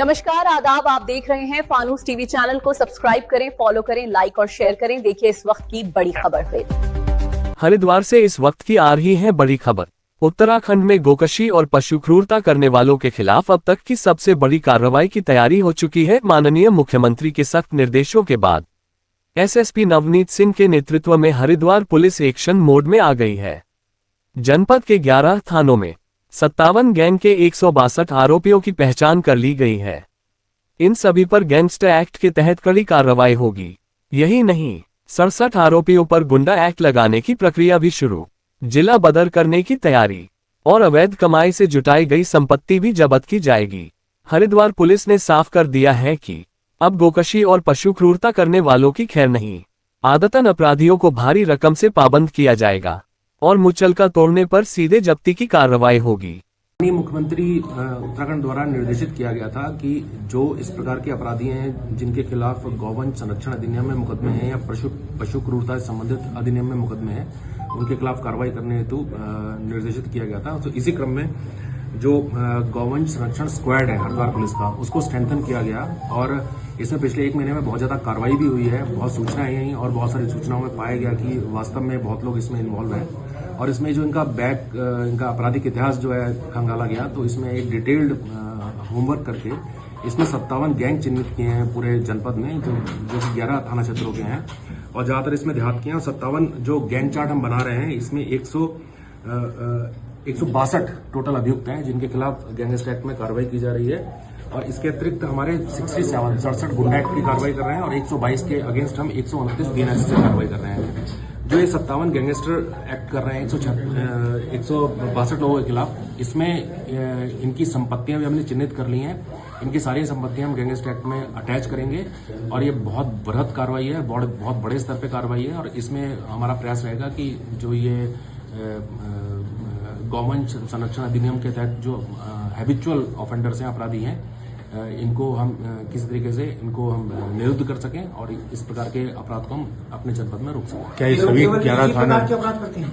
नमस्कार, आदाब। आप देख रहे हैं फानूस टीवी। चैनल को सब्सक्राइब करें, फॉलो करें, लाइक और शेयर करें। देखिए इस वक्त की बड़ी खबर पे। हरिद्वार से इस वक्त की आ रही है बड़ी खबर। उत्तराखंड में गोकशी और पशु क्रूरता करने वालों के खिलाफ अब तक की सबसे बड़ी कार्रवाई की तैयारी हो चुकी है। माननीय मुख्यमंत्री के सख्त निर्देशों के बाद एसएसपी नवनीत सिंह के नेतृत्व में हरिद्वार पुलिस एक्शन मोड में आ गई है। जनपद के 11 थानों में 57 गैंग के 162 आरोपियों की पहचान कर ली गई है। इन सभी पर गैंगस्टर एक्ट के तहत कड़ी कार्रवाई होगी। यही नहीं, 67 आरोपियों पर गुंडा एक्ट लगाने की प्रक्रिया भी शुरू, जिला बदर करने की तैयारी और अवैध कमाई से जुटाई गई संपत्ति भी जब्त की जाएगी। हरिद्वार पुलिस ने साफ कर दिया है कि अब गोकशी और पशु क्रूरता करने वालों की खैर नहीं। आदतन अपराधियों को भारी रकम से पाबंद किया जाएगा और मुचलका तोड़ने पर सीधे जब्ती की कार्रवाई होगी। मुख्यमंत्री उत्तराखंड द्वारा निर्देशित किया गया था कि जो इस प्रकार के अपराधी हैं जिनके खिलाफ गौवंश संरक्षण अधिनियम में मुकदमे हैं या पशु क्रूरता से संबंधित अधिनियम में मुकदमे हैं, उनके खिलाफ कार्रवाई करने हेतु निर्देशित किया गया था। तो इसी क्रम में जो गौवंश संरक्षण स्क्वाड है हरिद्वार पुलिस का, उसको स्ट्रेंथन किया गया और इसमें पिछले 1 महीने में बहुत ज्यादा कार्रवाई भी हुई है। बहुत सूचनाएं आई और बहुत सारी सूचनाओं में पाया गया कि वास्तव में बहुत लोग इसमें इन्वॉल्व हैं और इसमें जो इनका इनका आपराधिक इतिहास जो है खंगाला गया। तो इसमें एक डिटेल्ड होमवर्क करके इसमें 57 गैंग चिन्हित किए हैं पूरे जनपद में, जो 11 थाना क्षेत्रों के हैं और ज्यादातर इसमें देहात किए हैं। 57 जो गैंग चार्ट हम बना रहे हैं, इसमें 162 टोटल अभियुक्त हैं जिनके खिलाफ गैंगस्टर एक्ट में कार्रवाई की जा रही है। और इसके अतिरिक्त हमारे 67 गुंडा एक्ट की कार्रवाई कर रहे हैं और 122 के अगेंस्ट हम 129 बीएनएस से कार्रवाई कर रहे हैं। जो ये 57 गैंगस्टर एक्ट कर रहे हैं 162 लोगों के खिलाफ, इसमें इनकी संपत्तियां भी हमने चिन्हित कर ली हैं। इनकी सारी संपत्तियां हम गैंगस्टर एक्ट में अटैच करेंगे और ये बहुत बृहद कार्रवाई है, बहुत बड़े स्तर पे कार्रवाई है। और इसमें हमारा प्रयास रहेगा कि जो ये गौवंश संरक्षण अधिनियम के तहत जो हैबिचुअल ऑफेंडर्स हैं, अपराधी हैं, इनको हम किसी तरीके से इनको हम निरुद्ध कर सकें और इस प्रकार के अपराध को हम अपने जनपद में रोक सकें। क्या ये सभी 11 थाना के अपराध करते हैं?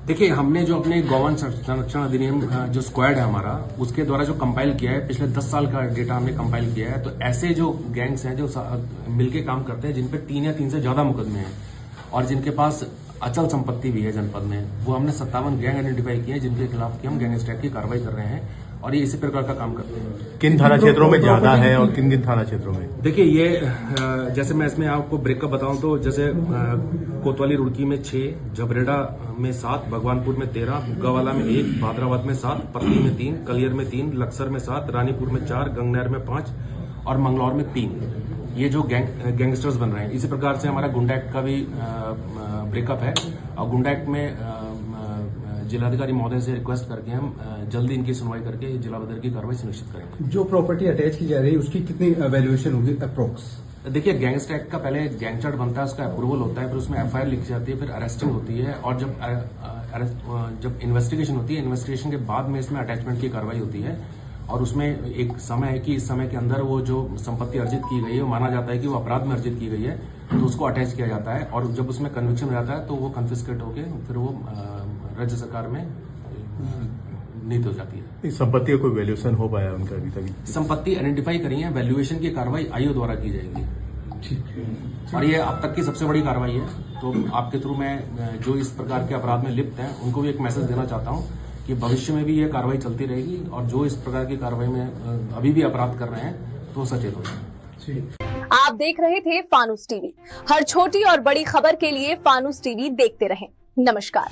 देखिए, हमने जो अपने गौवंश संरक्षण अधिनियम जो स्क्वाड है हमारा, उसके द्वारा जो कंपाइल किया है, पिछले 10 साल का डेटा हमने कंपाइल किया है। तो ऐसे जो गैंग्स हैं जो मिलके काम करते हैं, जिन पे 3 या 3 से ज्यादा मुकदमे हैं और जिनके पास अचल संपत्ति भी है जनपद में, वो हमने 57 गैंग आइडेंटिफाई किए हैं जिनके खिलाफ की हम गैंगस्टर एक्ट की कार्रवाई कर रहे हैं और ये इसी प्रकार का काम करते हैं। किन थाना क्षेत्रों में ज्यादा है और किन किन थाना क्षेत्रों में? देखिए, ये जैसे मैं इसमें आपको ब्रेकअप बताऊं तो जैसे कोतवाली रुड़की में 6, झबरेड़ा में 7, भगवानपुर में 13, गवाला में 1, भादराबाद में 7, पत्नी में 3, कलियर में 3, लक्सर में 7, रानीपुर में 4, गंगनहर में 5 और मंगलौर में 3। ये जो गैंगस्टर्स बन रहे हैं। इसी प्रकार से हमारा गुंडा एक्ट का भी ब्रेकअप है और गुंडा एक्ट में जिलाधिकारी महोदय से रिक्वेस्ट करके हम जल्दी इनकी सुनवाई करके जिला बदर की कार्रवाई सुनिश्चित करेंगे। जो प्रॉपर्टी अटैच की जा रही है उसकी कितनी वैल्यूएशन होगी अप्रोक्स? देखिए, गैंगस्टर एक्ट का पहले गैंग चार्ट बनता है, उसका अप्रूवल होता है, फिर उसमें एफआईआर लिखी जाती है, फिर अरेस्टिंग होती है और जब इन्वेस्टिगेशन होती है, इन्वेस्टिगेशन के बाद में इसमें अटैचमेंट की कार्रवाई होती है और उसमें एक समय है कि इस समय के अंदर वो जो संपत्ति अर्जित की गई है, वो माना जाता है कि वो अपराध में अर्जित की गई है, तो उसको अटैच किया जाता है और जब उसमें कन्विक्शन हो जाता है तो वो कन्फिस्केट होकर फिर वो राज्य सरकार में नीति हो जाती है। इस संपत्ति का कोई वैल्यूएशन हो पाया उनका अभी तक? संपत्ति आइडेंटिफाई करी है, वैल्यूएशन की कार्रवाई आईओ द्वारा की जाएगी। ठीक। और ये अब तक की सबसे बड़ी कार्रवाई है। तो आपके थ्रू मैं जो इस प्रकार के अपराध में लिप्त हैं उनको भी एक मैसेज देना चाहता हूँ कि भविष्य में भी ये कार्रवाई चलती रहेगी और जो इस प्रकार की कार्रवाई में अभी भी अपराध कर रहे हैं तो सचेत हो जाए। आप देख रहे थे फानूस टीवी। हर छोटी और बड़ी खबर के लिए फानूस टीवी देखते रहें। नमस्कार।